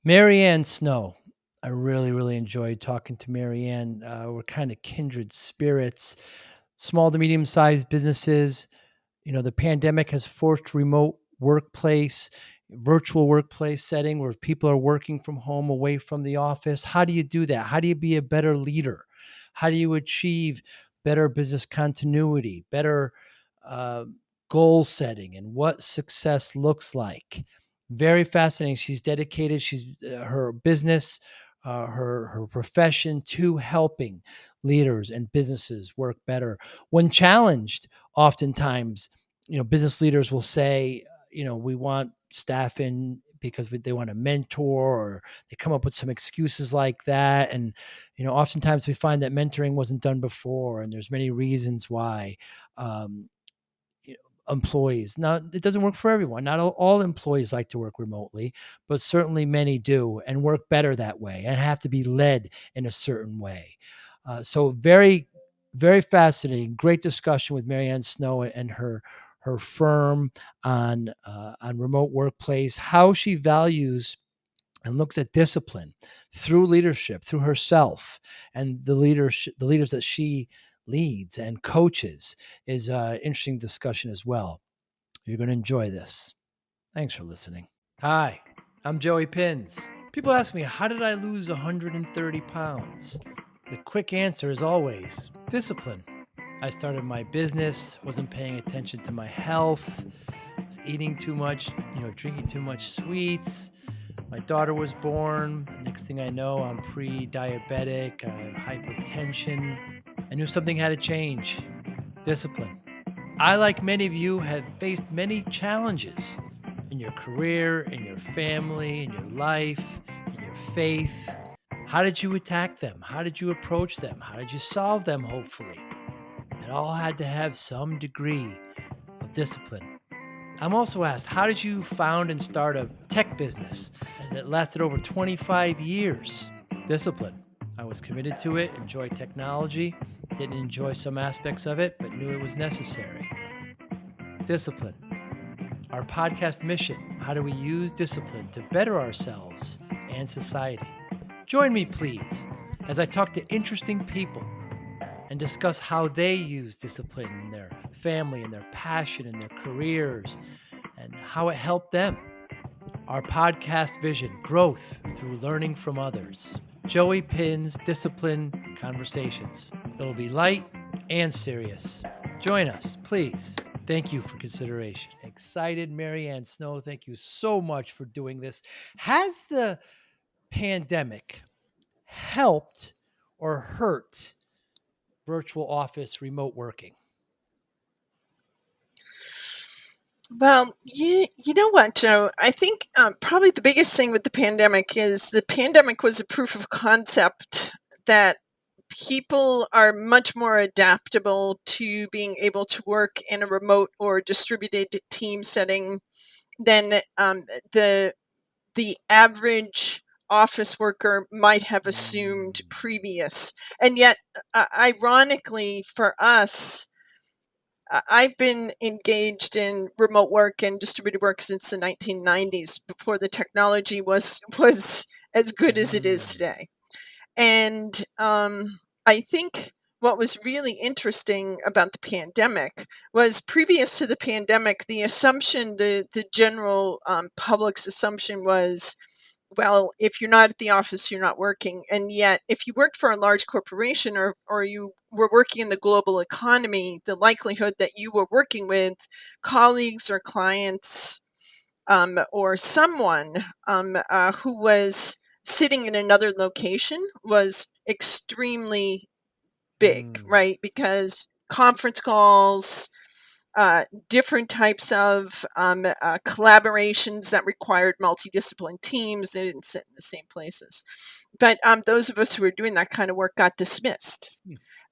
Marianne Snow. I really, really enjoyed talking to Marianne. We're kind of kindred spirits, small to medium sized businesses. The pandemic has forced remote workplace, virtual workplace setting where people are working from home away from the office. How do you do that? How do you be a better leader? How do you achieve better business continuity, better uh, goal setting, and what success looks like? Very fascinating. She's dedicated. She's her business, her profession to helping leaders and businesses work better. When challenged, oftentimes business leaders will say, we want staff in because they want a mentor, or they come up with some excuses like that. And, oftentimes we find that mentoring wasn't done before, and there's many reasons why. Um, Employees, now it doesn't work for everyone. Not all employees like to work remotely, but certainly many do and work better that way and have to be led in a certain way. So very, very fascinating. Great discussion with Marianne Snow and her firm on remote workplace, how she values and looks at discipline through leadership, through herself, and the leaders that she leads and coaches is an interesting discussion as well. You're going to enjoy this. Thanks for listening. Hi, I'm Joey Pinz. People ask me, how did I lose 130 pounds? The quick answer is always discipline. I started my business, wasn't paying attention to my health, was eating too much, drinking too much sweets. My daughter was born. Next thing I know, I'm pre-diabetic, I have hypertension. I knew something had to change. Discipline. I, like many of you, have faced many challenges in your career, in your family, in your life, in your faith. How did you attack them? How did you approach them? How did you solve them, hopefully? It all had to have some degree of discipline. I'm also asked, how did you found and start a tech business that lasted over 25 years? Discipline. I was committed to it, enjoyed technology, didn't enjoy some aspects of it, but knew it was necessary. Discipline. Our podcast mission: how do we use discipline to better ourselves and society? Join me, please, as I talk to interesting people and discuss how they use discipline in their family, and their passion, and their careers, and how it helped them. Our podcast vision: growth through learning from others. Joey Pin's Discipline Conversations. It'll be light and serious. Join us, please. Thank you for consideration. Excited, Marianne Snow. Thank you so much for doing this. Has the pandemic helped or hurt virtual office remote working? Well, you know what, Joe? I think probably the biggest thing with the pandemic is the pandemic was a proof of concept that people are much more adaptable to being able to work in a remote or distributed team setting than the the average office worker might have assumed previous. And yet, ironically for us, I've been engaged in remote work and distributed work since the 1990s, before the technology was as good as it is today. And I think what was really interesting about the pandemic was, previous to the pandemic, the assumption, the general public's assumption was, well, if you're not at the office, you're not working. And yet, if you worked for a large corporation, or you were working in the global economy, the likelihood that you were working with colleagues or clients, or someone who was sitting in another location was extremely big, right? Because conference calls, different types of collaborations that required multidisciplinary teams. They didn't sit in the same places. But those of us who were doing that kind of work got dismissed.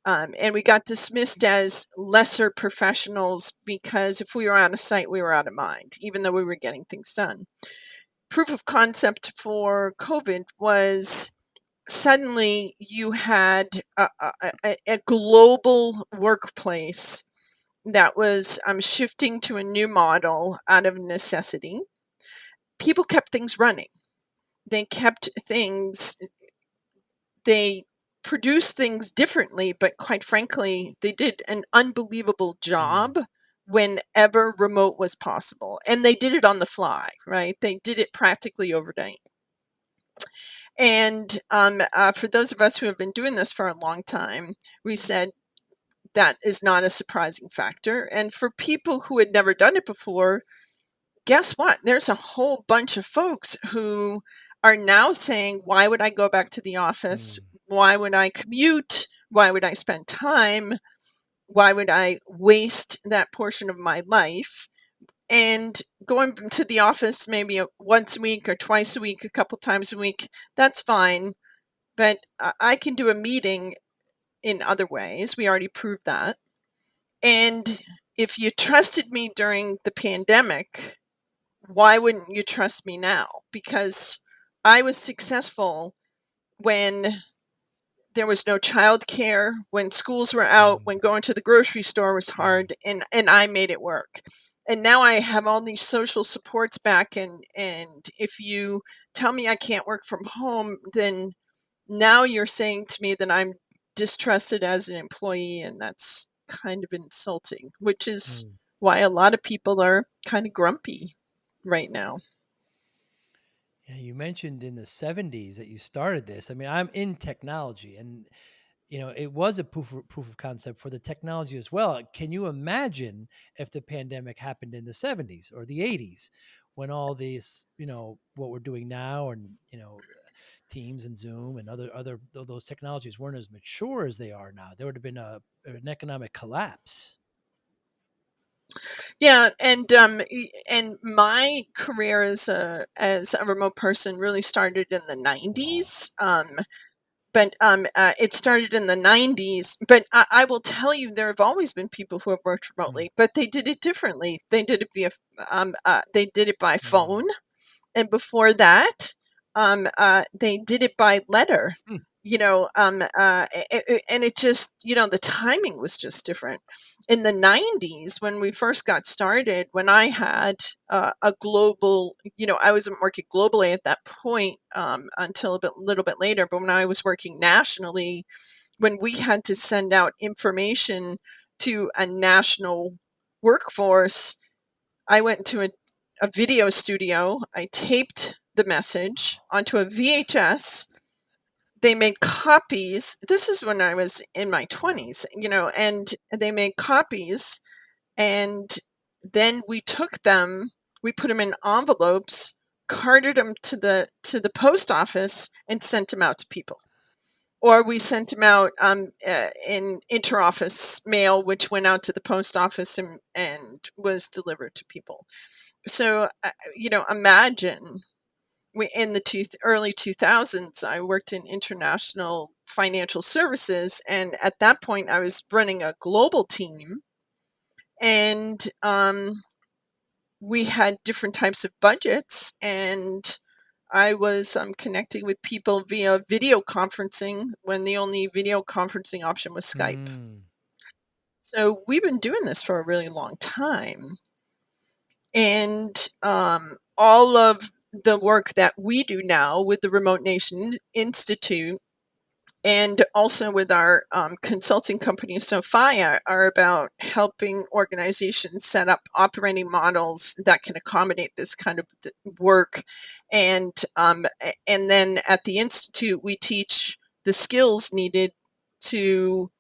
And we got dismissed as lesser professionals, because if we were out of sight, we were out of mind, even though we were getting things done. Proof of concept for COVID was, suddenly you had a global workplace that was shifting to a new model out of necessity. People kept things running. they kept things they produced things differently, but quite frankly, they did an unbelievable Mm, job whenever remote was possible. And they did it on the fly, right? They did it practically overnight. And for those of us who have been doing this for a long time, we said that is not a surprising factor. And for people who had never done it before, guess what? There's a whole bunch of folks who are now saying, why would I go back to the office? mm, Why would I commute? Why would I spend time? Why would I waste that portion of my life? And going to the office maybe once a week or twice a week, a couple times a week, that's fine. But I can do a meeting in other ways. We already proved that. And if you trusted me during the pandemic, why wouldn't you trust me now? Because I was successful when there was no childcare, when schools were out, mm, when going to the grocery store was mm, hard, and I made it work. And now I have all these social supports back, and if you tell me I can't work from home, then now you're saying to me that I'm distrusted as an employee, and that's kind of insulting, which is mm. why a lot of people are kind of grumpy right now. Yeah, you mentioned in the 70s that you started this. I mean, I'm in technology and it was a proof of concept for the technology as well. Can you imagine if the pandemic happened in the 70s or the 80s when all these, what we're doing now and, Teams and Zoom and those technologies weren't as mature as they are now. There would have been an economic collapse. Yeah, and my career as a remote person really started in the Wow. 90s. But it started in the 90s. But I will tell you, there have always been people who have worked Mm, remotely, but they did it differently. They did it they did it by mm, phone, and before that, they did it by letter. mm, And it just, the timing was just different. In the 90s, when we first got started, when I had a global, I wasn't working globally at that point until little bit later, but when I was working nationally, when we had to send out information to a national workforce, I went to a video studio. I taped the message wow. onto a VHS. They made copies. This is when I was in my Wow. 20s, and they made copies. And then we took them, we put them in envelopes, carted them to the post office, and sent them out to people. Or we sent them out in interoffice mail, which went out to the post office and was delivered to people. So, imagine in the early 2000s, I worked in international financial services. And at that point, I was running a global team. And we had different types of budgets. And I was connecting with people via video conferencing when the only video conferencing option was Skype. Mm. So we've been doing this for a really long time. And all of the work that we do now with the Remote Nation Institute and also with our consulting company Sophia are about helping organizations set up operating models that can accommodate this kind of work. And then at the institute we teach the skills needed to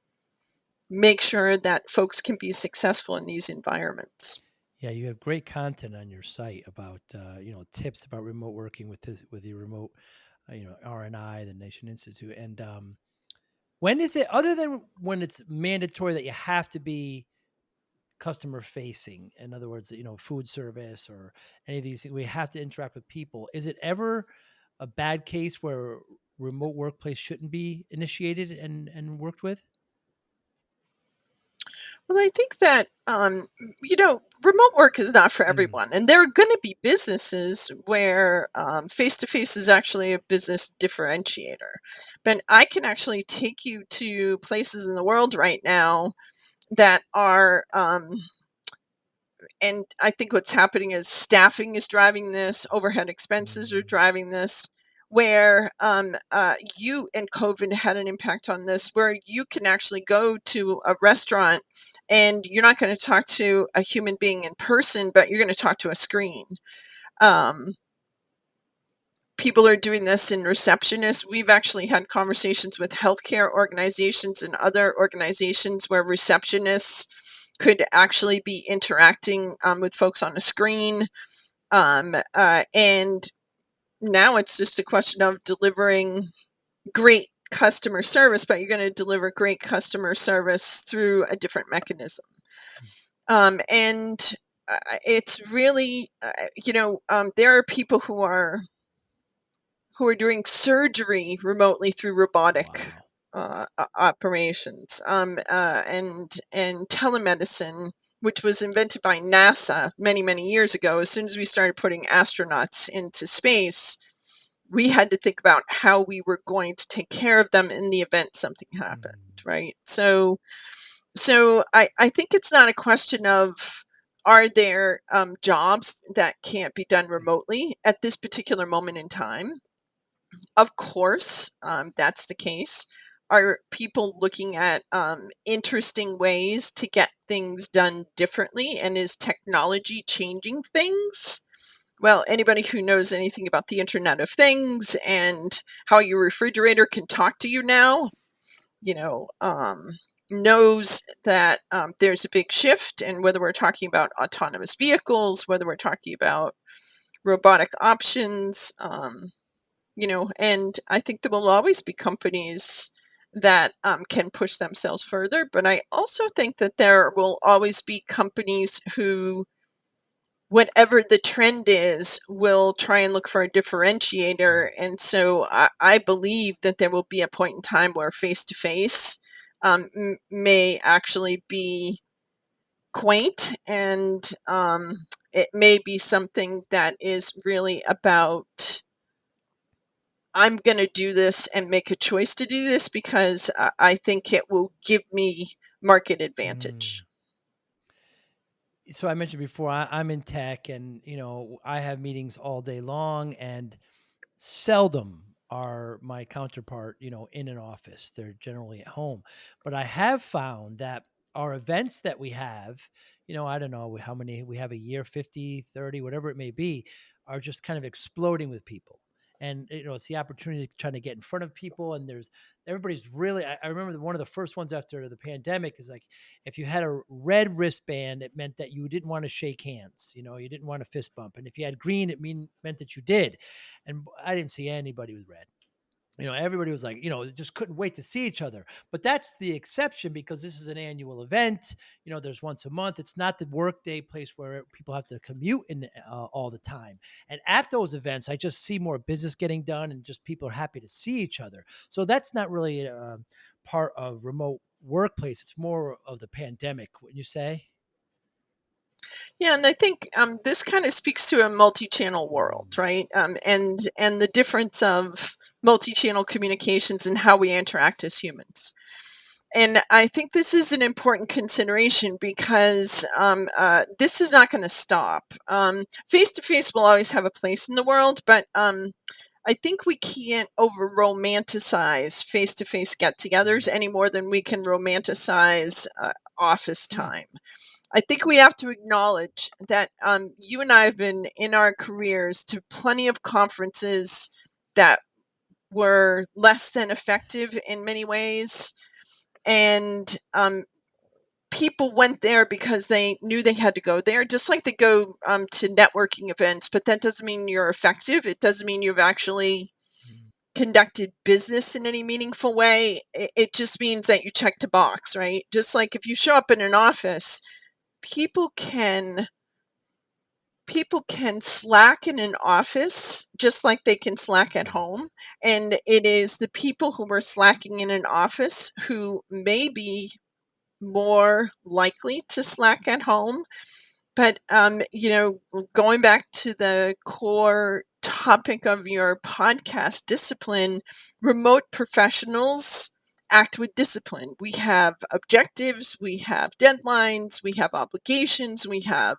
make sure that folks can be successful in these environments. Yeah, you have great content on your site about tips about remote working with your remote RNI, the Nation Institute. And when is it, other than when it's mandatory that you have to be customer facing, in other words, food service or any of these things, we have to interact with people. Is it ever a bad case where remote workplace shouldn't be initiated and worked with? Well, I think that, remote work is not for Mm, everyone. And there are going to be businesses where face to face is actually a business differentiator. But I can actually take you to places in the world right now that are, and I think what's happening is staffing is driving this, overhead expenses are mm, driving this. where you and COVID had an impact on this, where you can actually go to a restaurant and you're not going to talk to a human being in person, but you're going to talk to a screen. Um, People are doing this in receptionists. We've actually had conversations with healthcare organizations and other organizations where receptionists could actually be interacting with folks on a screen. And now it's just a question of delivering great customer service, but you're going to deliver great customer service through a different mechanism. And it's really, there are people who are doing surgery remotely through robotic Wow. operations, and telemedicine, which was invented by NASA many many years ago. As soon as we started putting astronauts into space, we had to think about how we were going to take care of them in the event something happened, Mm, right? So I think it's not a question of are there jobs that can't be done remotely at this particular moment in time. Of course, that's the case. Are people looking at interesting ways to get things done differently? And is technology changing things? Well, anybody who knows anything about the Internet of Things and how your refrigerator can talk to you now, you know, um, knows that there's a big shift. And whether we're talking about autonomous vehicles, whether we're talking about robotic options, and I think there will always be companies that can push themselves further. But I also think that there will always be companies who, whatever the trend is, will try and look for a differentiator. mm, And so I believe that there will be a point in time where face to face may actually be quaint, and it may be something that is really about I'm going to do this and make a choice to do this because I think it will give me market mm. advantage. So I mentioned before, I'm in tech, and I have meetings all day long, and seldom are my counterpart, in an office. They're generally at home. But I have found that our events that we have, I don't know how many we have a year, 50, 30, whatever it may be, are just kind of exploding with people. And it's the opportunity to try to get in front of people. And everybody's really, I remember one of the first ones after the pandemic is like, if you had a red wristband, it meant that you didn't want to shake hands, you didn't want to fist bump. And if you had green, meant that you did. And I didn't see anybody with red. Everybody was like, just couldn't wait to see each other. But that's the exception because this is an annual event. There's once a month. It's not the workday place where people have to commute in all the time. And at those events, I just see more business getting done and just people are happy to see each other. So that's not really part of remote workplace. It's more of the pandemic, wouldn't you say? Yeah, and I think this kind of speaks to a multi-channel world, Mm, right? And the difference of multi-channel communications and how we interact as humans. And I think this is an important consideration because this is not going to stop. Face to face will always have a place in the world, but I think we can't over romanticize face to face get togethers mm, any more than we can romanticize office mm, time. I think we have to acknowledge that you and I have been in our careers to plenty of conferences that were less than effective in many ways. And people went there because they knew they had to go there, just like they go to networking events. But that doesn't mean you're effective. It doesn't mean you've actually mm, conducted business in any meaningful way. It just means that you checked a box, right? Just like if you show up in an office, people can people can slack in an office just like they can slack at right. home. And it is the people who are slacking in an office who may be more likely to slack at home. But going back to the core topic of your podcast, discipline, remote professionals act with discipline. We have objectives, we have deadlines, we have obligations, we have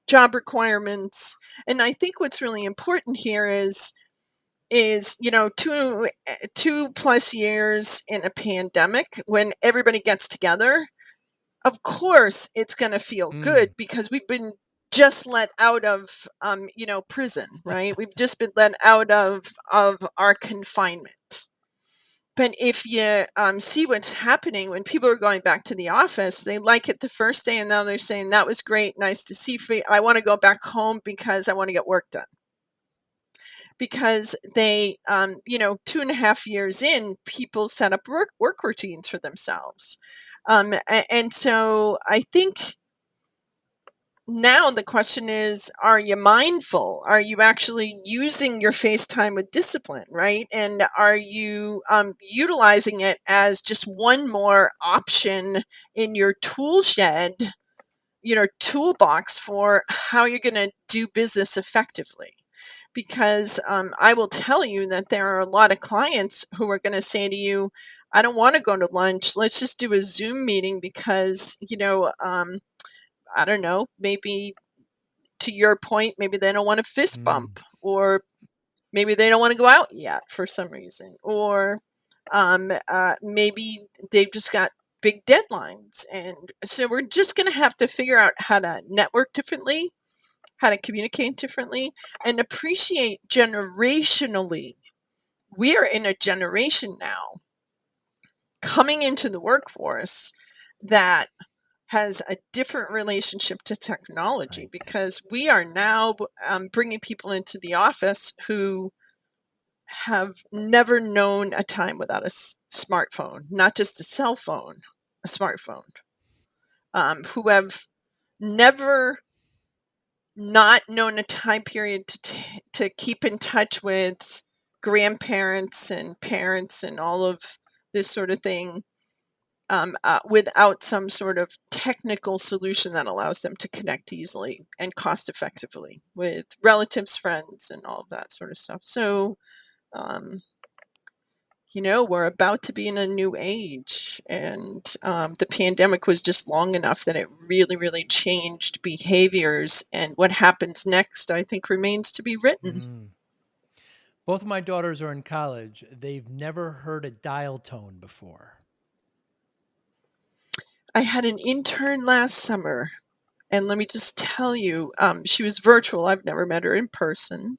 job requirements. And I think what's really important here is is, 2+ years in a pandemic when everybody gets together. Of course, it's gonna feel good Mm. because we've been just let out of, prison, right? We've just been let out of our confinement. But if you, see what's happening when people are going back to the office, they like it the first day, and now they're saying, "That was great, nice to see you. I wanna go back home because I wanna get work done." Because they, 2.5 years in, people set up work routines for themselves. And so I think now the question is, are you mindful? Are you actually using your face time with discipline, right? And are you utilizing it as just one more option in your tool shed, toolbox for how you're going to do business effectively? Because I will tell you that there are a lot of clients who are going to say to you, I don't want to go to lunch. Let's just do a Zoom meeting because, I don't know, maybe to your point, maybe they don't want to fist Mm. bump, or maybe they don't want to go out yet for some reason, or maybe they've just got big deadlines. And so we're just going to have to figure out how to network differently, how to communicate differently, and appreciate generationally. We're in a generation now coming into the workforce that has a different relationship to technology, Right. because we are now bringing people into the office who have never known a time without a smartphone, not just a cell phone, a smartphone, who have never not known a time period to keep in touch with grandparents and parents and all of this sort of thing, without some sort of technical solution that allows them to connect easily and cost effectively with relatives, friends, and all of that sort of stuff. So, um, we're about to be in a new age, and the pandemic was just long enough that it really, really changed behaviors. And what happens next, I think, remains to be written. Mm. Both of my daughters are in college. They've never heard a dial tone before. I had an intern last summer, and let me just tell you, she was virtual. I've never met her in person.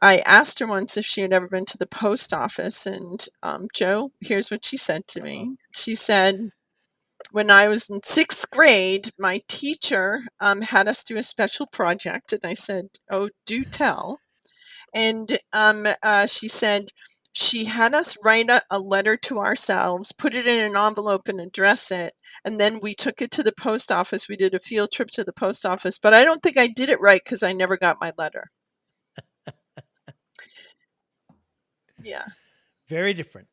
I asked her once if she had ever been to the post office, and Joe, here's what she said to Uh-oh. me. She said, when I was in sixth grade, my teacher had us do a special project. And I said, "Oh, do tell." And she said, she had us write a letter to ourselves, put it in an envelope, and address it. And then we took it to the post office. We did a field trip to the post office, but I don't think I did it right because I never got my letter. Yeah, Very different.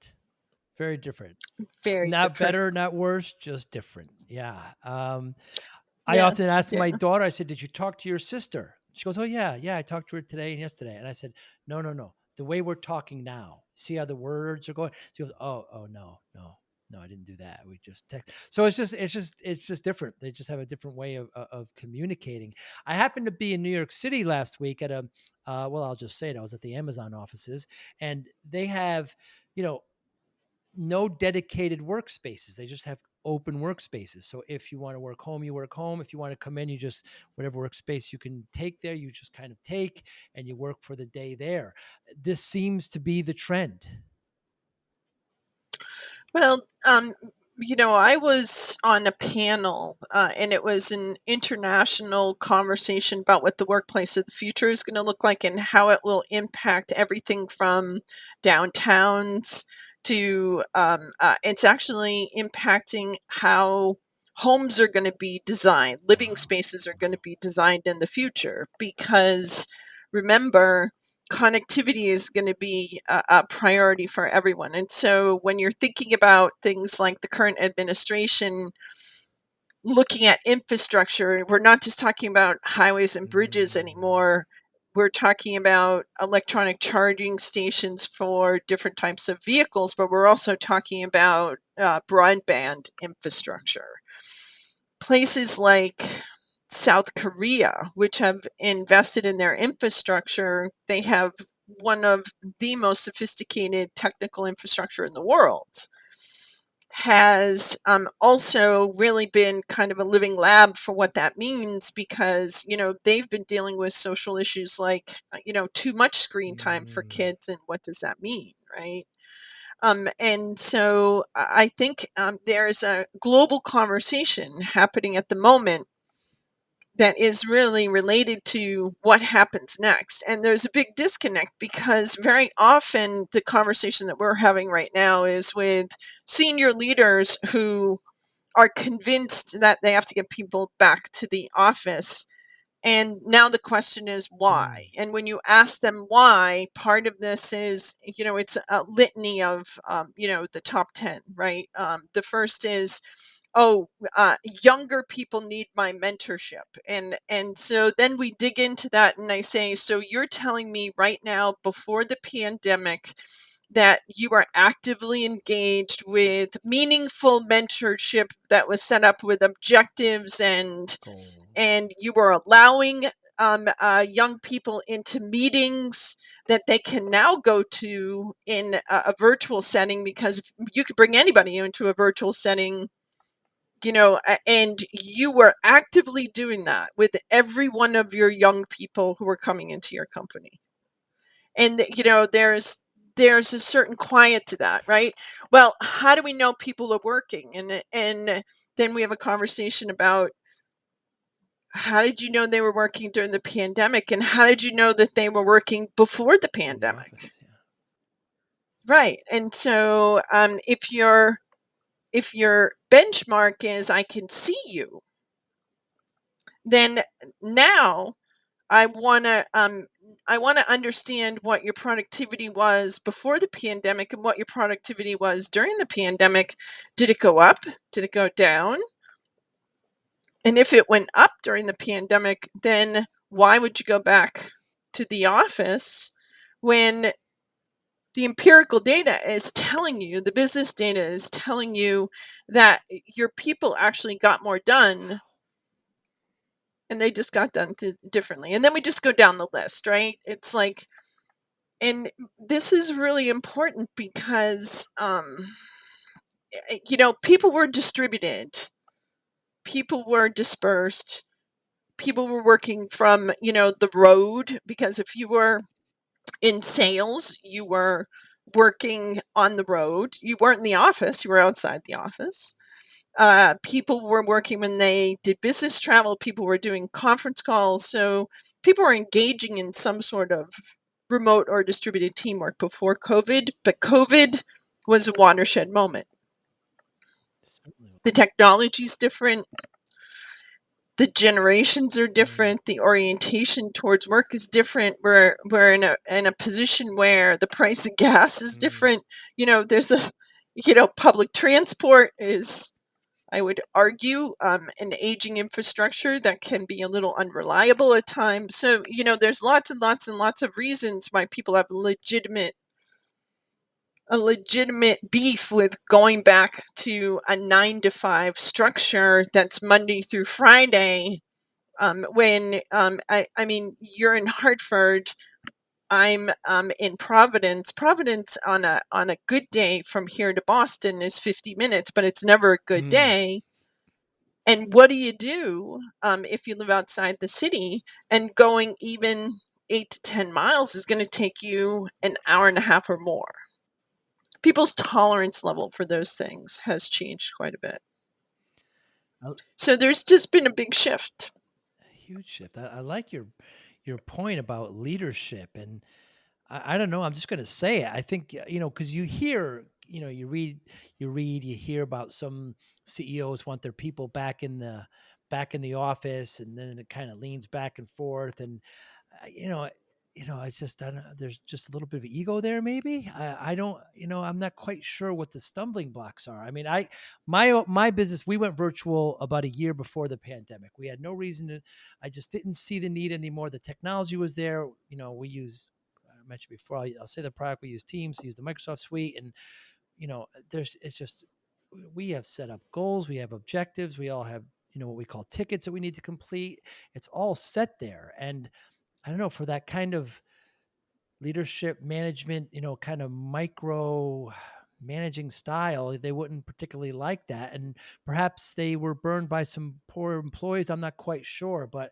Very different. very Not different. better, not worse, just different. Yeah. I Yeah, often ask yeah. my daughter, I said, "Did you talk to your sister?" She goes, "Oh, yeah. Yeah. I talked to her today and yesterday." And I said, "No, no, no. The way we're talking now, see how the words are going?" She goes, "Oh, oh, no, no, no, I didn't do that. We just text." So it's just different. They just have a different way of communicating. I happened to be in New York City last week at well, I'll just say it. I was at the Amazon offices, and they have, you know, no dedicated workspaces. They just have open workspaces. So if you want to work home, you work home. If you want to come in, you just whatever workspace you can take there, you just kind of take and you work for the day there. This seems to be the trend. Well, I was on a panel, and it was an international conversation about what the workplace of the future is going to look like and how it will impact everything from downtowns to, it's actually impacting how homes are going to be designed, living Wow. spaces are going to Wow. be designed in the future. Because remember, connectivity is going to be a priority for everyone. And so when you're thinking about things like the current administration looking at infrastructure, we're not just talking about highways and bridges Mm. anymore. We're talking about electronic charging stations for different types of vehicles, but we're also talking about broadband infrastructure. Places like South Korea, which have invested in their infrastructure, they have one of the most sophisticated technical infrastructure in the world, has also really been kind of a living lab for what that means, because they've been dealing with social issues like too much screen time for Mm, kids, and what does that mean, right? And so I think there's a global conversation happening at the moment that is really related to what happens next. And there's a big disconnect, because very often the conversation that we're having right now is with senior leaders who are convinced that they have to get people back to the office. And now the question is why? mm, And when you ask them why, part of this is, it's a litany of, the top 10, right? The first is, oh, younger people need my mentorship. And so then we dig into that, and I say, so you're telling me right now, before the pandemic, that you are actively engaged with meaningful mentorship that was set up with objectives, goals. and you were allowing young people into meetings that they can now go to in a virtual setting, because if you could bring anybody into a virtual setting, and you were actively doing that with every one of your young people who were coming into your company. And there's a certain quiet to that, right? Well, how do we know people are working? And then we have a conversation about, how did you know they were working during the pandemic, and how did you know that they were working before the In the pandemic? office, yeah. Right. And so if your benchmark is, I can see you, then now I want to understand what your productivity was before the pandemic and what your productivity was during the pandemic. Did it go up? Did it go down? And if it went up during the pandemic, then why would you go back to the office when the empirical data is telling you, the business data is telling you that your people actually got more done, and they just got done differently. And then we just go down the list, right? It's like, and this is really important because, people were distributed, people were dispersed, people were working from, the road, because if you were in sales, you were working on the road. You weren't in the office, you were outside the office. People were working when they did business travel, people were doing conference calls. So people were engaging in some sort of remote or distributed teamwork before COVID, but COVID was a watershed moment. Certainly. The technology is different, the generations are Mm, different, the orientation towards work is different. We're in a position where the price of gas is mm. different. There's a public transport is, I would argue, an aging infrastructure that can be a little unreliable at times. So there's lots and lots and lots of reasons why people have a legitimate beef with going back to a 9 to 5 structure that's Monday through Friday. When I mean, you're in Hartford, I'm in Providence. Providence on a good day from here to Boston is 50 minutes, but it's never a good Mm. day. And what do you do if you live outside the city, and going even 8 to 10 miles is going to take you an hour and a half or more? People's tolerance level for those things has changed quite a bit. A So there's just been a big shift. huge shift. I like your point about leadership, and I don't know. I'm just going to say it. I think because you hear, you hear about some CEOs want their people back in the office, and then it kind of leans back and forth, and uh, you know, it's just I don't know, there's just a little bit of ego there, maybe. I don't, I'm not quite sure what the stumbling blocks are. I mean, my business, we went virtual about a year before the pandemic. We had no reason to. I just didn't see the need anymore. The technology was there. We use. I mentioned before. I'll say the product. We use Teams. Use the Microsoft Suite, and there's it's just we have set up goals. We have objectives. We all have what we call tickets that we need to complete. It's all set there, and I don't know, for that kind of leadership management, kind of micro managing style, they wouldn't particularly like that. And perhaps they were burned by some poor employees. I'm not quite sure, but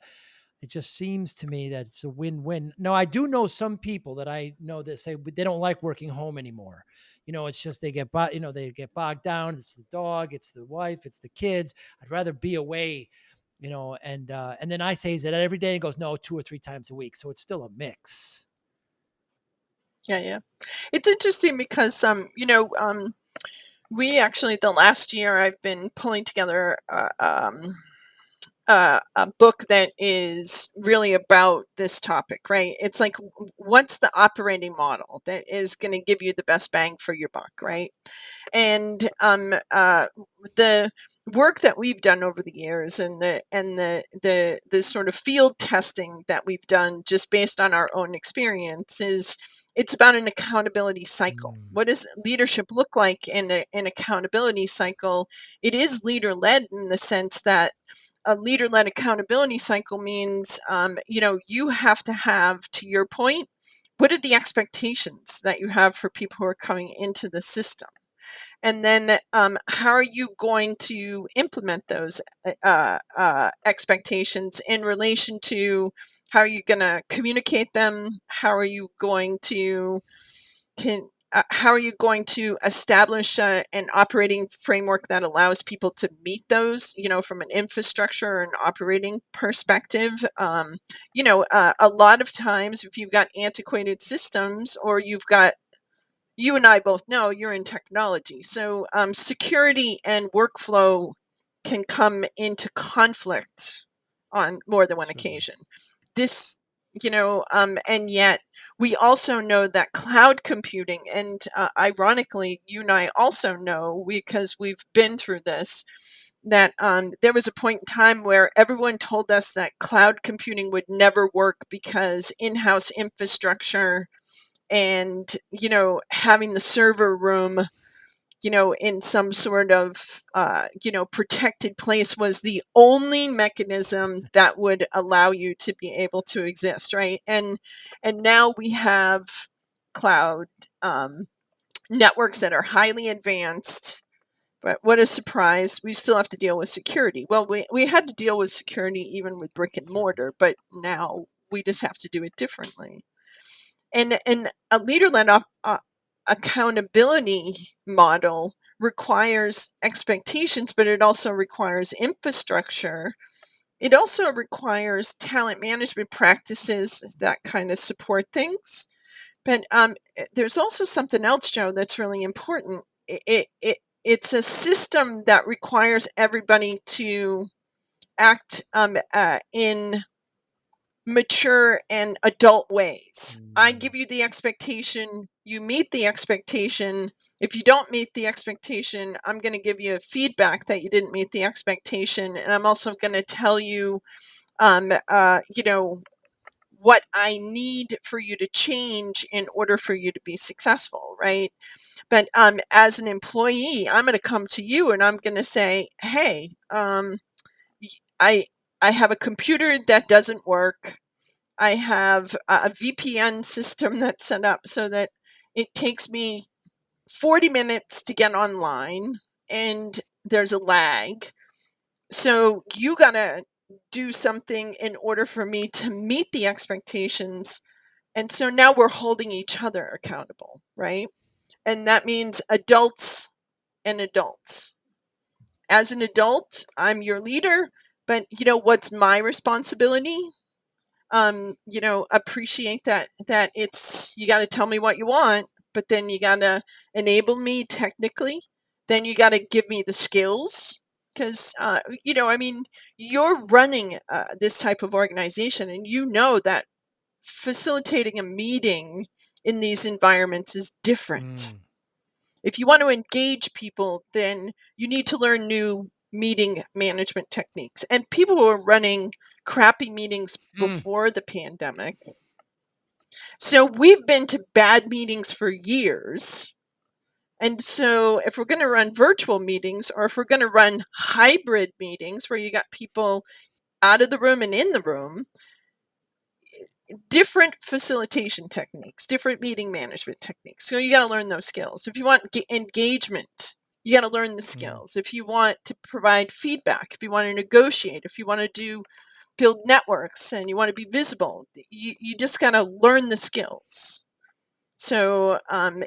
it just seems to me that it's a win-win. No, I do know some people that I know that say they don't like working home anymore. It's just they get bogged down. It's the dog, it's the wife, it's the kids. I'd rather be away, and then I say, is it every day? And goes, no, 2 or 3 times a week. So it's still a mix. Yeah, yeah. It's interesting because, we actually the last year I've been pulling together a book that is really about this topic, right? It's like, what's the operating model that is going to give you the best bang for your buck, right? And the work that we've done over the years, and the sort of field testing that we've done just based on our own experience, is it's about an accountability cycle. Mm, What does leadership look like in an accountability cycle? It is leader led in the sense that a leader led accountability cycle means, you have to have, to your point, what are the expectations that you have for people who are coming into the system? And then, how are you going to implement those expectations in relation to how are you going to communicate them? How are you going to can how are you going to establish an operating framework that allows people to meet those, from an infrastructure and operating perspective? A lot of times, if you've got antiquated systems, or you and I both know you're in technology. So security and workflow can come into conflict on more than one certainly. occasion. This, and yet we also know that cloud computing, and ironically, you and I also know, because we've been through this, that there was a point in time where everyone told us that cloud computing would never work because in house infrastructure and having the server room in some sort of protected place was the only mechanism that would allow you to be able to exist, right? And now we have cloud um, networks that are highly advanced, but what a surprise, we still have to deal with security. Well, we had to deal with security even with brick and Certainly. mortar, but now we just have to do it differently. And a leader-led accountability model requires expectations, but it also requires infrastructure. It also requires talent management practices that kind of support things. But there's also something else, Joe, that's really important. It's a system that requires everybody to act in mature and adult ways. I Mm, give you the expectation, you meet the expectation. If you don't meet the expectation, I'm going to give you feedback that you didn't meet the expectation, and I'm also going to tell you, um, uh, you know, what I need for you to change in order for you to be successful, right? But as an employee, I'm going to come to you and I'm going to say, "Hey, y- I I have a computer that doesn't work. I have a VPN system that's set up so that it takes me 40 minutes to get online and there's a lag. So you got to do something in order for me to meet the expectations." And so now we're holding each other accountable, right? And that means adults and adults. As an adult, I'm your leader, but what's my responsibility? Appreciate that it's you got to tell me what you want, but then you got to enable me technically. Then you got to give me the skills, because I mean, you're running this type of organization, and you know that facilitating a meeting in these environments is different. mm, If you want to engage people, then you need to learn new meeting management techniques. And people were running crappy meetings mm, before the pandemic. So we've been to bad meetings for years. And so if we're going to run virtual meetings, or if we're going to run hybrid meetings where you got people out of the room and in the room, different facilitation techniques, different meeting management techniques. So you got to learn those skills. If you want engagement, you got to learn the Mm, skills. If you want to provide feedback, if you want to negotiate, if you want to build networks and you want to be visible, you just got to learn the skills. So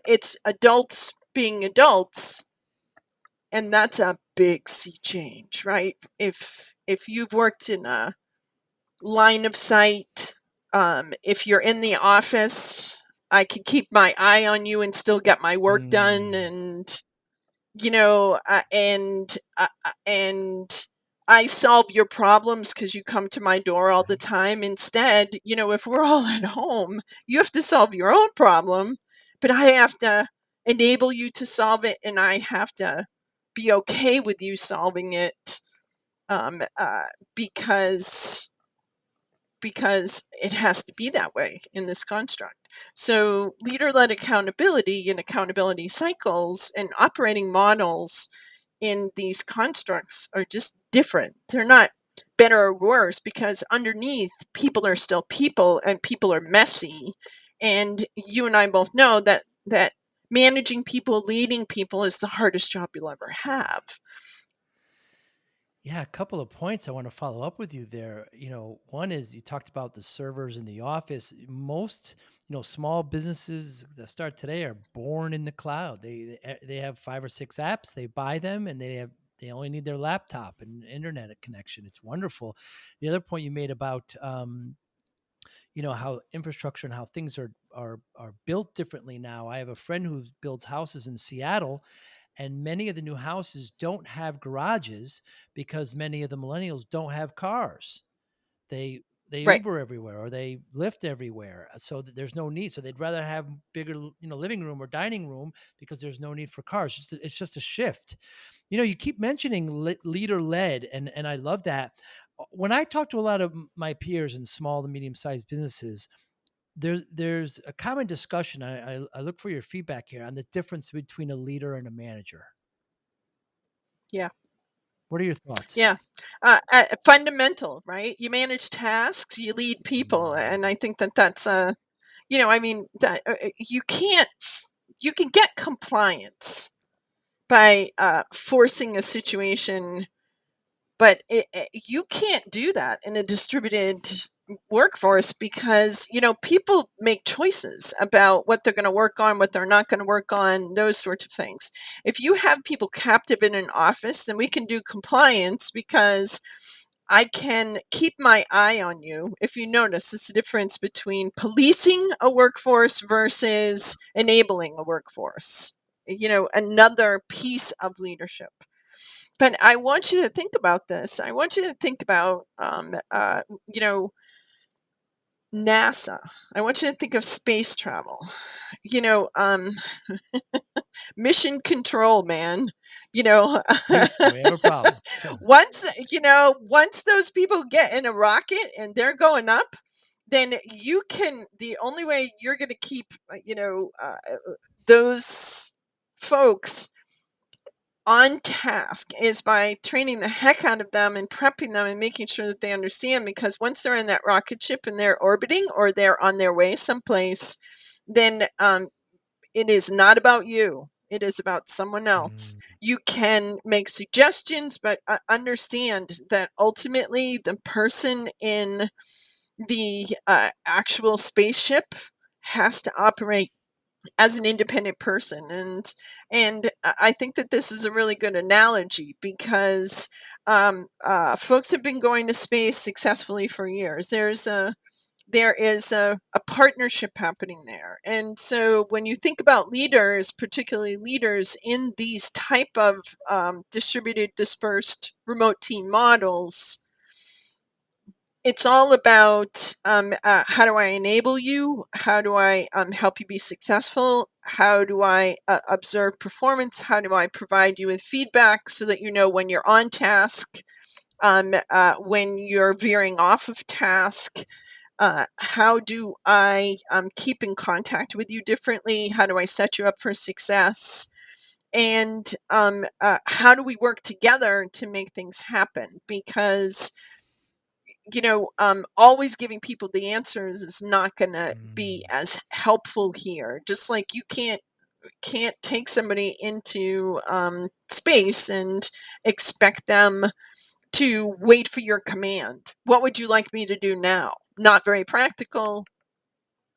it's adults being adults, and that's a big sea change, right? If you've worked in a line of sight, if you're in the office, I can keep my eye on you and still get my work done, mm, and and I solve your problems because you come to my door all the right. time. Instead, if we're all at home, you have to solve your own problem, but I have to enable you to solve it, and I have to be okay with you solving it, um, uh, because it has to be that way in this construct. So, leader led accountability and accountability cycles and operating models in these constructs are just different. They're not better or worse because underneath, people are still people and people are messy. And you and I both know that managing people, leading people is the hardest job you'll ever have. Yeah, a couple of points I want to follow up with you there. One is you talked about the servers in the office. Most, small businesses that start today are born in the cloud. They have 5 or 6 apps. They buy them, and they only need their laptop and internet connection. It's wonderful. The other point you made about how infrastructure and how things are built differently now. I have a friend who builds houses in Seattle, and many of the new houses don't have garages because many of the millennials don't have cars. They Right. Uber everywhere or they Lyft everywhere, so that there's no need. So they'd rather have bigger, living room or dining room because there's no need for cars. It's just a shift. You keep mentioning leader led, and I love that. When I talk to a lot of my peers in small to medium sized businesses, there's a common discussion. I look for your feedback here on the difference between a leader and a manager. Yeah. What are your thoughts? Yeah. Fundamental, right? You manage tasks, you lead people. Mm, And I think that that's, I mean, that you can get compliance by forcing a situation, but you can't do that in a distributed workforce because, people make choices about what they're going to work on, what they're not going to work on, those sorts of things. If you have people captive in an office, then we can do compliance because I can keep my eye on you. If you notice, it's the difference between policing a workforce versus enabling a workforce. Another piece of leadership. But I want you to think about this. I want you to think about, you know, NASA. I want you to think of space travel. You know, um, mission control, man. You know, please tell me I have a problem. Tell me. once those people get in a rocket and they're going up, then the only way you're going to keep, those folks on task is by training the heck out of them and prepping them and making sure that they understand, because once they're in that rocket ship and they're orbiting or they're on their way someplace, then it is not about you. It is about someone else. Mm, You can make suggestions, but understand that ultimately the person in the actual spaceship has to operate as an independent person. And I think that this is a really good analogy because folks have been going to space successfully for years. There is a partnership happening there. And so when you think about leaders, particularly leaders in these type of distributed, dispersed, remote team models, it's all about, how do I enable you? How do I help you be successful? How do I observe performance? How do I provide you with feedback so that you know when you're on task, when you're veering off of task? How do I keep in contact with you differently? How do I set you up for success? And how do we work together to make things happen? Because always giving people the answers is not going to be Mm. as helpful here. Just like you can't take somebody into space and expect them to wait for your command. What would you like me to do now? Not very practical,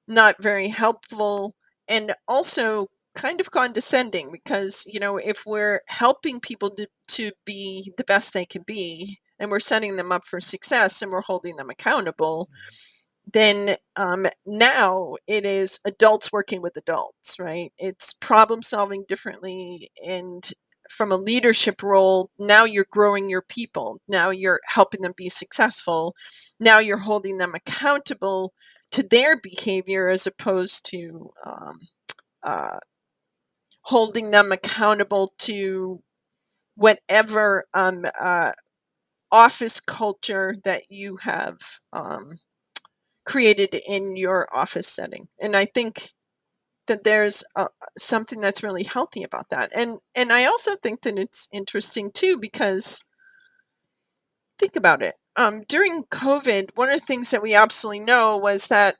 not very helpful, and also kind of condescending, because if we're helping people to be the best they can be, and we're setting them up for success, and we're holding them accountable, then now it is adults working with adults, right? It's problem solving differently. And from a leadership role, now you're growing your people. Now you're helping them be successful. Now you're holding them accountable to their behavior, as opposed to uh, holding them accountable to whatever office culture that you have created in your office setting. And I think that there's something that's really healthy about that. And I also think that it's interesting too, because think about it. During COVID, one of the things that we absolutely know was that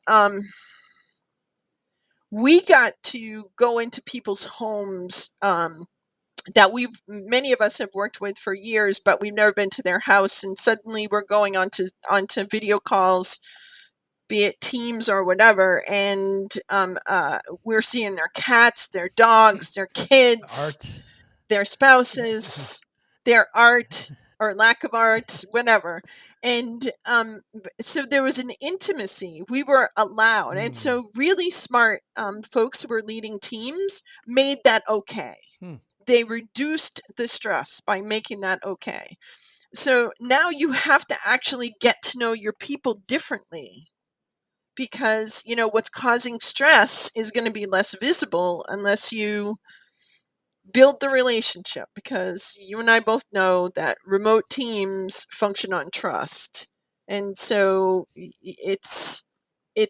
we got to go into people's homes that many of us have worked with for years, but we've never been to their house, and suddenly we're going onto video calls, be it Teams or whatever, and we're seeing their cats, their dogs, their kids, Art. their spouses, their art or lack of art, whatever. And so there was an intimacy. We were allowed. And Mm. so really smart folks who were leading teams made that okay. Hmm. They reduced the stress by making that okay. So now you have to actually get to know your people differently, because what's causing stress is going to be less visible unless you build the relationship, because you and I both know that remote teams function on trust. And so it's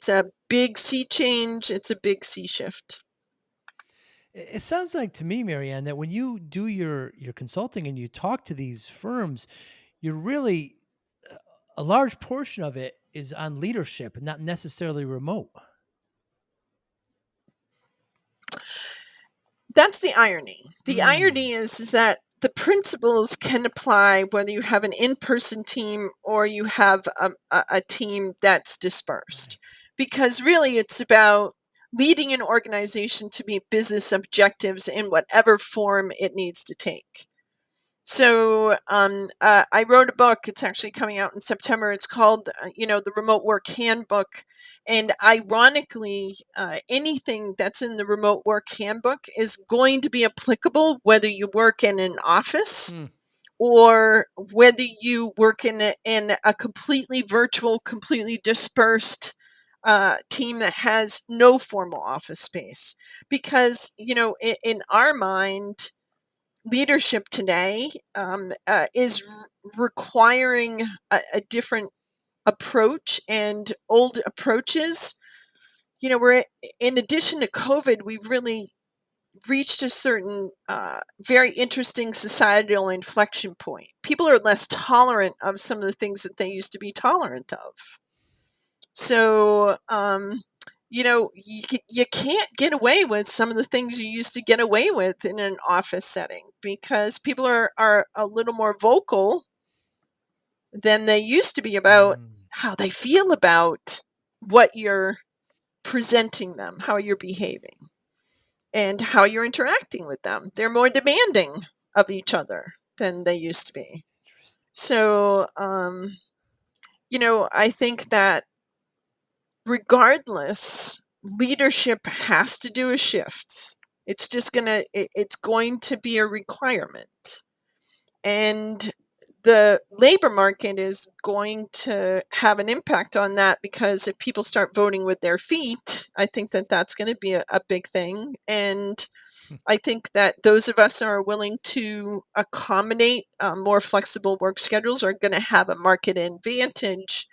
a big sea change, it's a big sea shift. It sounds like to me, Marianne, that when you do your consulting and you talk to these firms, you're really a large portion of it is on leadership and not necessarily remote. That's the irony. The Mm. irony is that the principles can apply whether you have an in-person team or you have a team that's dispersed, Right. because really it's about leading an organization to meet business objectives in whatever form it needs to take. So I wrote a book. It's actually coming out in September. It's called, the Remote Work Handbook. And ironically, anything that's in the Remote Work Handbook is going to be applicable whether you work in an office Hmm. or whether you work in a completely virtual, completely dispersed team that has no formal office space. Because, in our mind, leadership today is requiring a different approach, and old approaches. We're in addition to COVID, we've really reached a certain very interesting societal inflection point. People are less tolerant of some of the things that they used to be tolerant of. So, you can't get away with some of the things you used to get away with in an office setting, because people are a little more vocal than they used to be about Mm. how they feel about what you're presenting them, how you're behaving, and how you're interacting with them. They're more demanding of each other than they used to be. Interesting. So, I think that regardless, leadership has to do a shift. It's going to be a requirement. And the labor market is going to have an impact on that, because if people start voting with their feet, I think that that's going to be a big thing. And I think that those of us who are willing to accommodate more flexible work schedules are going to have a market advantage,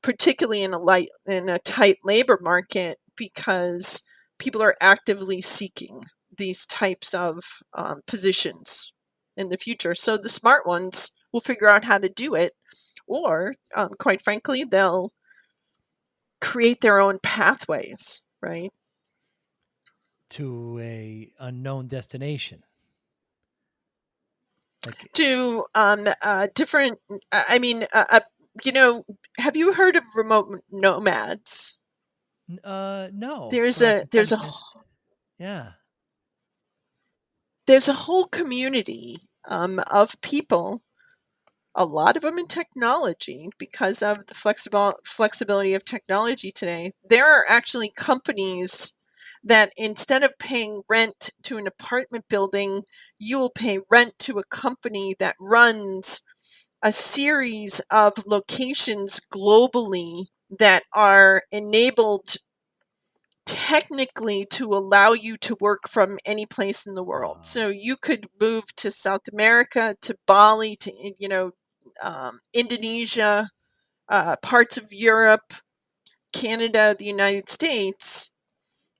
particularly in a tight labor market, because people are actively seeking these types of positions in the future. So the smart ones will figure out how to do it, or quite frankly, they'll create their own pathways, right? To a unknown destination. Like, To different, I mean, you know, have you heard of nomads? no, There's but I a can kind there's of a guess. Yeah. there's a whole community of people, a lot of them in technology, because of the flexibility of technology today. There are actually companies that instead of paying rent to an apartment building, you will pay rent to a company that runs a series of locations globally that are enabled technically to allow you to work from any place in the world. Wow. So you could move to South America, to Bali, to Indonesia, parts of Europe, Canada, the United States,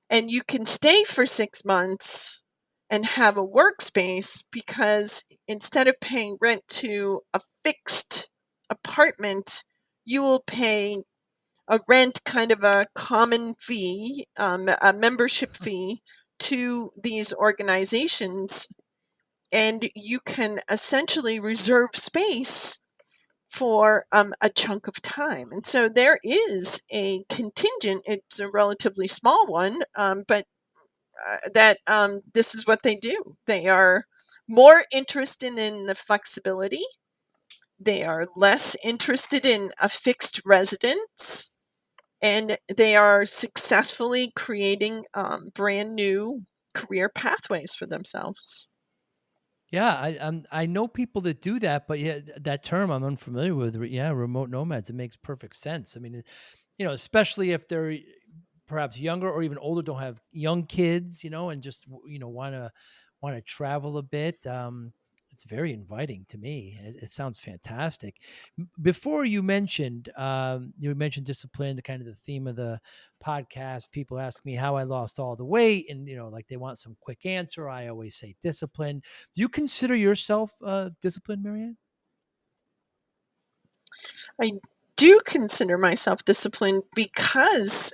and you can stay for 6 months and have a workspace, because instead of paying rent to a fixed apartment, you will pay a rent, kind of a common fee, a membership fee to these organizations, and you can essentially reserve space for a chunk of time. And so there is a contingent, it's a relatively small one, but that this is what they do. They are more interested in the flexibility, they are less interested in a fixed residence, and they are successfully creating brand new career pathways for themselves. Yeah, I know people that do that, but yeah, that term I'm unfamiliar with. Yeah, remote nomads. It makes perfect sense. I mean, especially if they're perhaps younger or even older, don't have young kids, and just want to travel a bit. It's very inviting to me. It sounds fantastic. Before you mentioned discipline, the kind of the theme of the podcast. People ask me how I lost all the weight, and like they want some quick answer. I always say discipline. Do you consider yourself disciplined, Marianne? I do consider myself disciplined because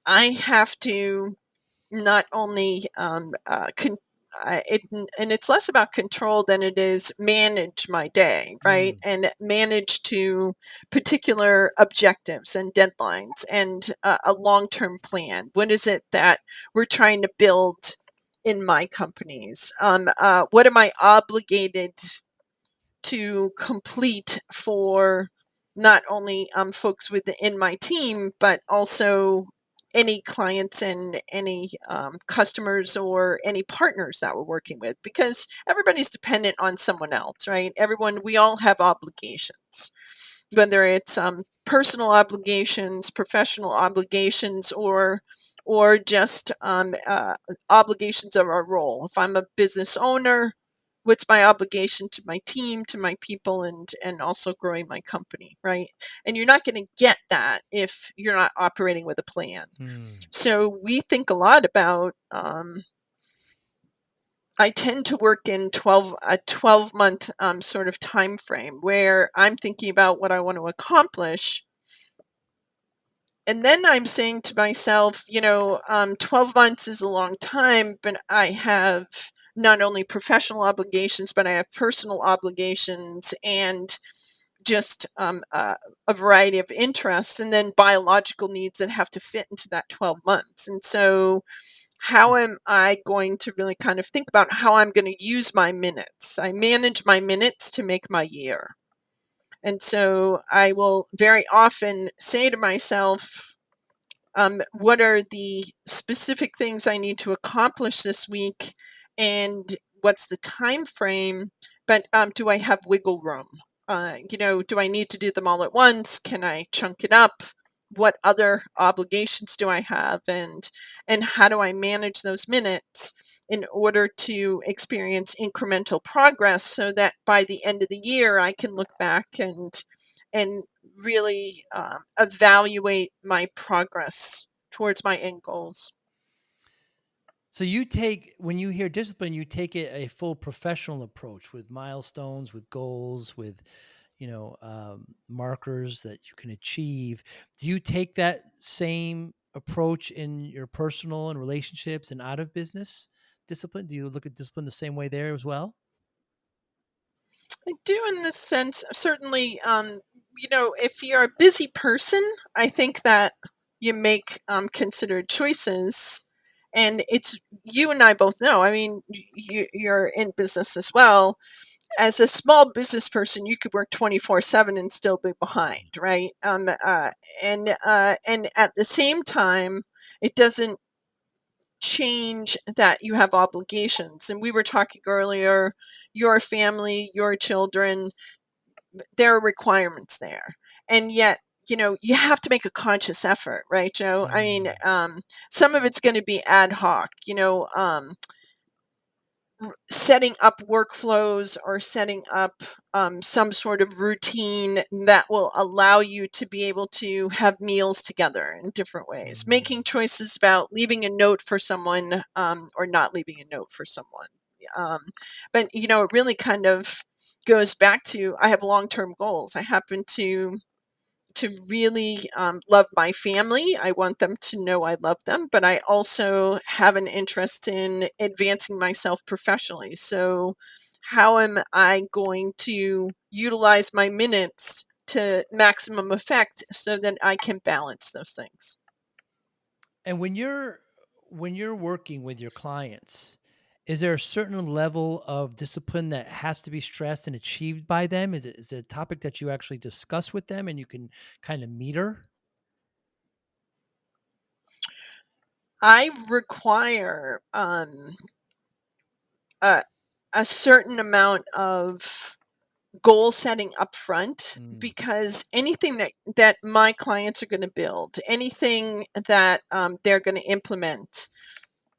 I have to not only and it's less about control than it is manage my day, right? Mm. And manage to particular objectives and deadlines, and a long-term plan. What is it that we're trying to build in my companies? What am I obligated to complete for not only folks within my team, but also any clients and any customers or any partners that we're working with, because everybody's dependent on someone else, right? We all have obligations, whether it's personal obligations, professional obligations, or just obligations of our role. If I'm a business owner, what's my obligation to my team, to my people, and also growing my company, right? And you're not going to get that if you're not operating with a plan. Mm. So we think a lot about, I tend to work in 12-month sort of time frame, where I'm thinking about what I want to accomplish, and then I'm saying to myself, 12 months is a long time, but I have not only professional obligations, but I have personal obligations, and just a variety of interests, and then biological needs that have to fit into that 12 months. And so, how am I going to really kind of think about how I'm going to use my minutes? I manage my minutes to make my year. And so I will very often say to myself, what are the specific things I need to accomplish this week, and what's the time frame? But do I have wiggle room? Do I need to do them all at once? Can I chunk it up? What other obligations do I have, and how do I manage those minutes in order to experience incremental progress, so that by the end of the year I can look back and really evaluate my progress towards my end goals. So when you hear discipline, you take it a full professional approach with milestones, with goals, with markers that you can achieve. Do you take that same approach in your personal and relationships and out of business discipline? Do you look at discipline the same way there as well? I do in this sense, certainly, if you're a busy person, I think that you make considered choices. And it's you and I both know. I mean, you're in business as well. As a small business person, you could work 24/7 and still be behind, Mhm. right? And at the same time, it doesn't change that you have obligations. And we were talking earlier, your family, your children, there are requirements there. And yet, you have to make a conscious effort, right, Joe? I mean, Mm. some of it's going to be ad hoc, setting up workflows or setting up some sort of routine that will allow you to be able to have meals together in different ways, making Mhm. choices about leaving a note for someone, or not leaving a note for someone. um, but it really kind of goes back to, I have long-term goals. I happen to really love my family. I want them to know I love them, but I also have an interest in advancing myself professionally. So, how am I going to utilize my minutes to maximum effect so that I can balance those things? And when you're working with your clients, is there a certain level of discipline that has to be stressed and achieved by them? Is it a topic that you actually discuss with them and you can kind of meter? I require a, a certain amount of goal setting up front, Mm. because anything that my clients are going to build, anything that they're going to implement,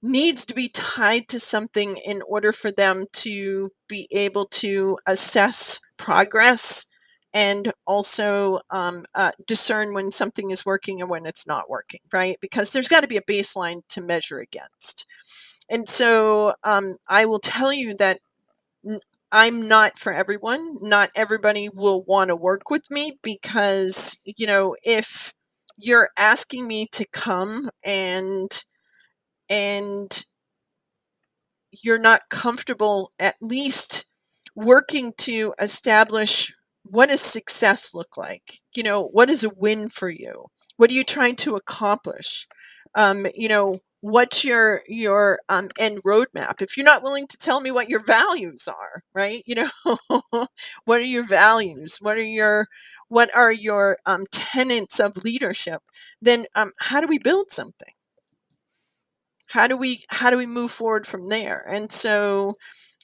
needs to be tied to something in order for them to be able to assess progress and also discern when something is working and when it's not working, right? Because there's got to be a baseline to measure against. And so I will tell you that N I'm not for everyone. Not everybody will wanna work with me because, if you're asking me to come and you're not comfortable at least working to establish, what does success look like? What is a win for you? What are you trying to accomplish? What's your end roadmap? If you're not willing to tell me what your values are, right? What are your values? What are your tenets of leadership? Then how do we build something? How do we move forward from there? And so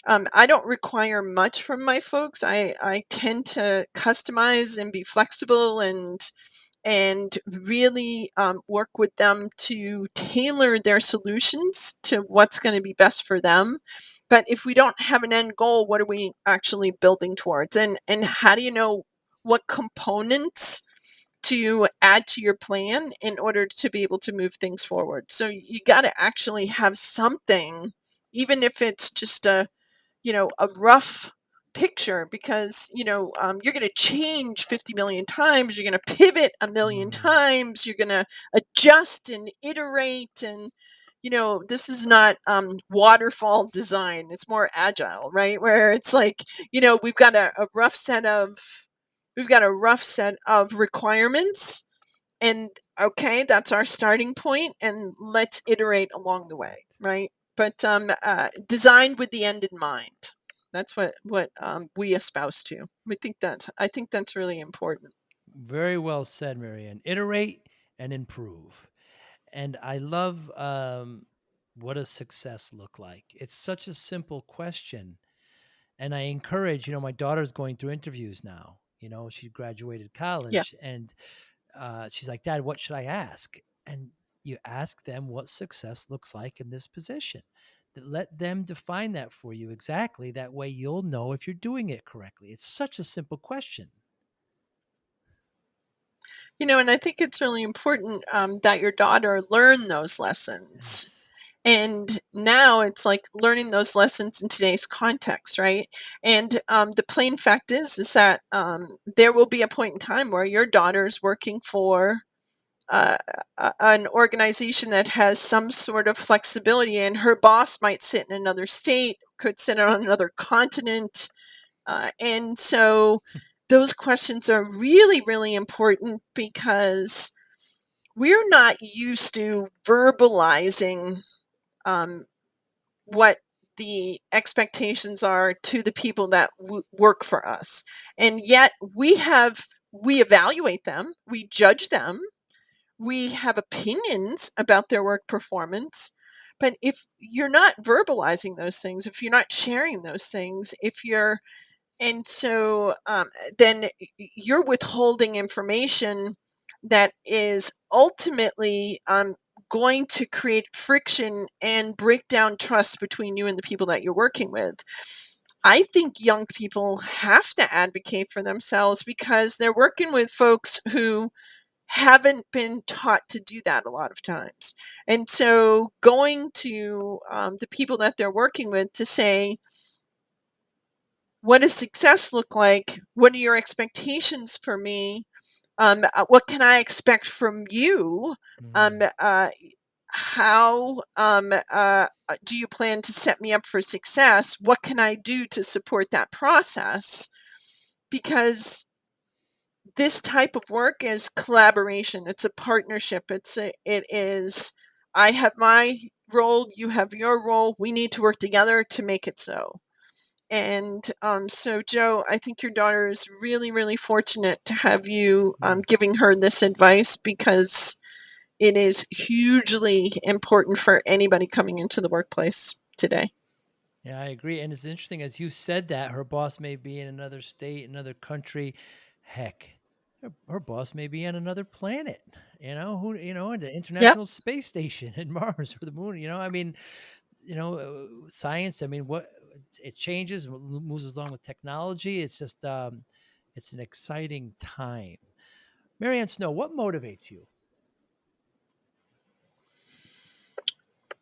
I don't require much from my folks. I tend to customize and be flexible and really work with them to tailor their solutions to what's going to be best for them. But if we don't have an end goal, what are we actually building towards? And how do you know what components to add to your plan in order to be able to move things forward? So you got to actually have something, even if it's just a rough picture, because you're going to change 50 million times, you're going to pivot a million Mm. times, you're going to adjust and iterate. And this is not waterfall design, it's more agile, right? Where it's like, we've got a rough set of requirements, and okay, that's our starting point, and let's iterate along the way, right? But designed with the end in mind. That's what we espouse to. I think that's really important. Very well said, Marianne. Iterate and improve. And I love what does success look like? It's such a simple question. And I encourage, my daughter's going through interviews now. She graduated Yeah. college and she's like, Dad, what should I ask? And you ask them what success looks like in this position. Let them define that for you exactly. That way you'll know if you're doing it correctly. It's such a simple question. And I think it's really important that your daughter learn those lessons. Yes. And now it's like learning those lessons in today's context, right? And the plain fact is that there will be a point in time where your daughter's working for uh, an organization that has some sort of flexibility, and her boss might sit in another state, could sit on another continent. And so those questions are really, really important because we're not used to verbalizing um, what the expectations are to the people that work for us. And yet we evaluate them, we judge them, we have opinions about their work performance. But if you're not verbalizing those things, if you're not sharing those things, if you're and so then you're withholding information that is ultimately going to create friction and break down trust between you and the people that you're working with. I think young people have to advocate for themselves because they're working with folks who haven't been taught to do that a lot of times. And so going to the people that they're working with to say, what does success look like? What are your expectations for me? What can I expect from you? Um, Mm. uh, how do you plan to set me up for success? What can I do to support that process? Because this type of work is collaboration. It's a partnership. It is. I have my role. You have your role. We need to work together to make it so. And so, Joe, I think your daughter is really, really fortunate to have you Mm. giving her this advice because it is hugely important for anybody coming into the workplace today. Yeah, I agree. And it's interesting as you said that her boss may be in another state, another country. Heck, her boss may be on another planet. In the Yep. International Space Station in Mars or the moon. I mean, science. I mean, it changes, moves along with technology. It's just, it's an exciting time. Marianne Snow, what motivates you?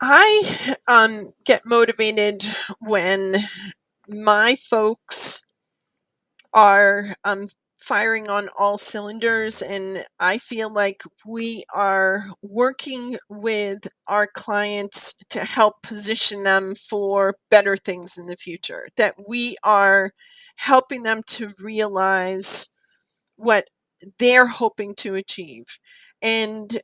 I get motivated when my folks are firing on all cylinders, and I feel like we are working with our clients to help position them for better things in the future, that we are helping them to realize what they're hoping to achieve. And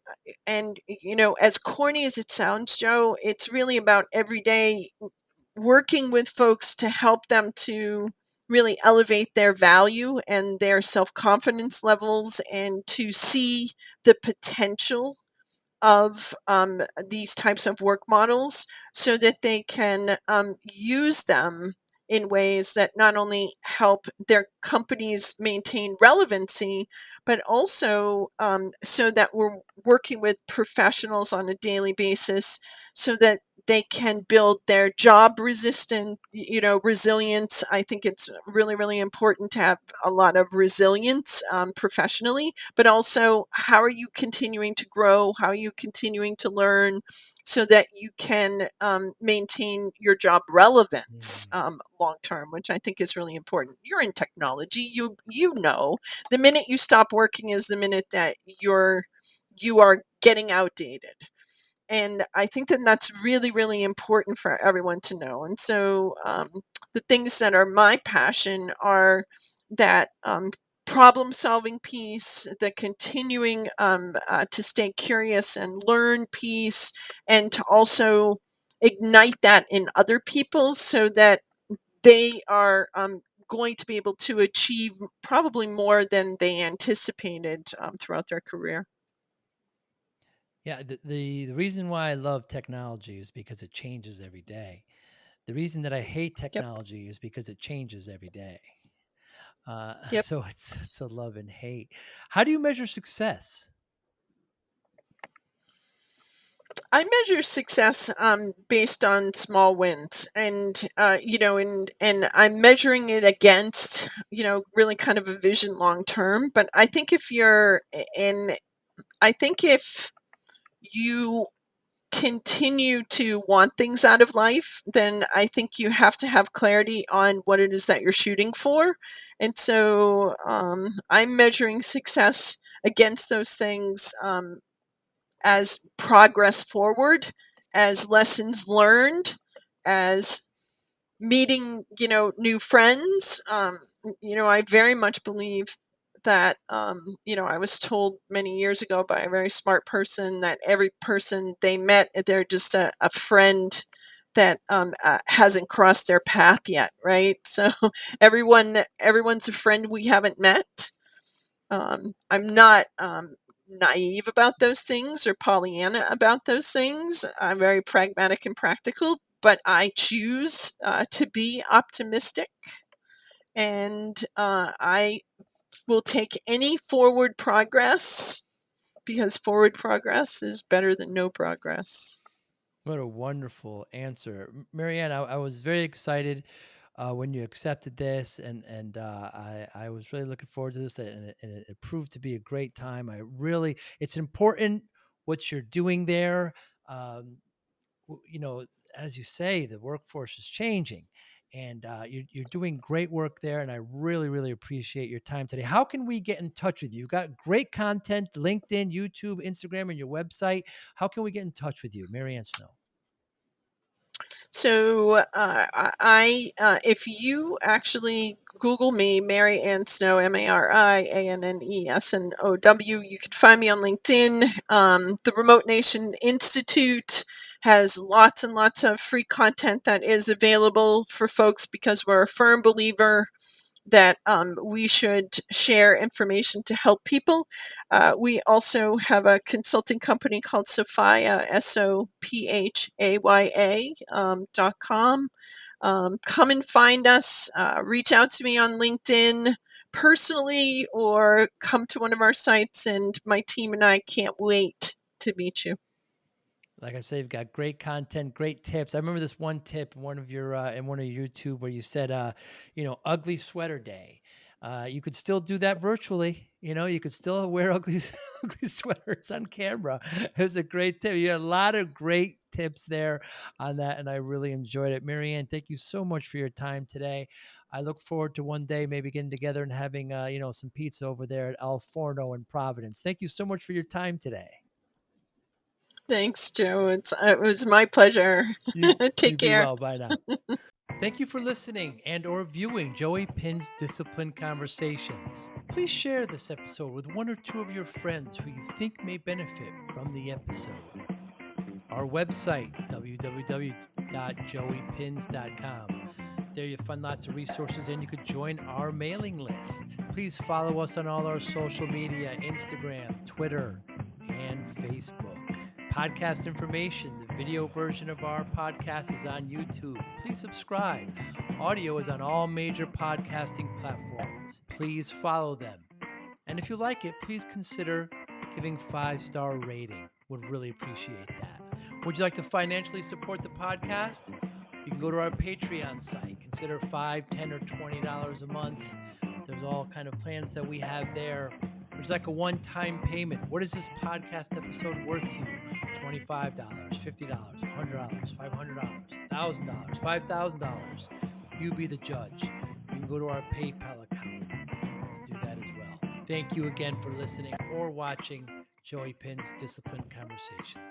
as corny as it sounds, Joe, it's really about every day working with folks to help them to really elevate their value and their self-confidence levels and to see the potential of these types of work models so that they can use them in ways that not only help their companies maintain relevancy, but also so that we're working with professionals on a daily basis so that they can build their job resistant, resilience. I think it's really, really important to have a lot of resilience professionally, but also how are you continuing to grow? How are you continuing to learn so that you can maintain your job relevance Mm. long term, which I think is really important. You're in technology. You know the minute you stop working is the minute that you are getting outdated. And I think that that's really, really important for everyone to know. And so the things that are my passion are that problem solving piece, the continuing to stay curious and learn piece, and to also ignite that in other people so that they are going to be able to achieve probably more than they anticipated throughout their career. Yeah, the reason why I love technology is because it changes every day. The reason that I hate Yep. technology is because it changes every day. Yep. So it's a love and hate. How do you measure success? I measure success based on small wins, and I'm measuring it against really kind of a vision long term. But I think if you're in, I think if you continue to want things out of life, then I think you have to have clarity on what it is that you're shooting for. And so I'm measuring success against those things as progress forward, as lessons learned, as meeting, new friends. I very much believe that, I was told many years ago by a very smart person that every person they met, they're just a friend that hasn't crossed their path yet, right? So everyone's a friend we haven't met. I'm not naive about those things or Pollyanna about those things. I'm very pragmatic and practical, but I choose to be optimistic, and I will take any forward progress because forward progress is better than no progress. What a wonderful answer, Marianne. I was very excited when you accepted this, and I was really looking forward to this, and it proved to be a great time. It's important what you're doing there. Um, you know, as you say, the workforce is changing, and you're doing great work there. And I really, really appreciate your time today. How can we get in touch with you? You've got great content: LinkedIn, YouTube, Instagram, and your website. How can we get in touch with you, Marianne Snow? So if you actually Google me, Mary Ann Snow, Mariannesnow, you can find me on LinkedIn. The Remote Nation Institute has lots and lots of free content that is available for folks because we're a firm believer that we should share information to help people. We also have a consulting company called Sophia, SOPHAYA .com. Come and find us. Reach out to me on LinkedIn personally or come to one of our sites, and my team and I can't wait to meet you. Like I say, you've got great content, great tips. I remember this one tip in one of your YouTube where you said, ugly sweater day. You could still do that virtually. You could still wear ugly, ugly sweaters on camera. It was a great tip. You had a lot of great tips there on that, and I really enjoyed it. Marianne, thank you so much for your time today. I look forward to one day maybe getting together and having, some pizza over there at Al Forno in Providence. Thank you so much for your time today. Thanks, Joe. It was my pleasure. You Take be care. well. Bye now. Thank you for listening and or viewing Joey Pin's Discipline Conversations. Please share this episode with one or two of your friends who you think may benefit from the episode. Our website, www.joeypins.com. There you'll find lots of resources and you could join our mailing list. Please follow us on all our social media, Instagram, Twitter, and Facebook. Podcast information, the video version of our podcast is on YouTube. Please subscribe. Audio is on all major podcasting platforms. Please follow them. And if you like it, please consider giving 5-star rating. Would really appreciate that. Would you like to financially support the podcast? You can go to our Patreon site. Consider $5, $10, or $20 a month. There's all kind of plans that we have there. There's like a one-time payment. What is this podcast episode worth to you? $25, $50, $100, $500, $1,000, $5,000. You be the judge. You can go to our PayPal account to do that as well. Thank you again for listening or watching Joey Pin's Discipline Conversations.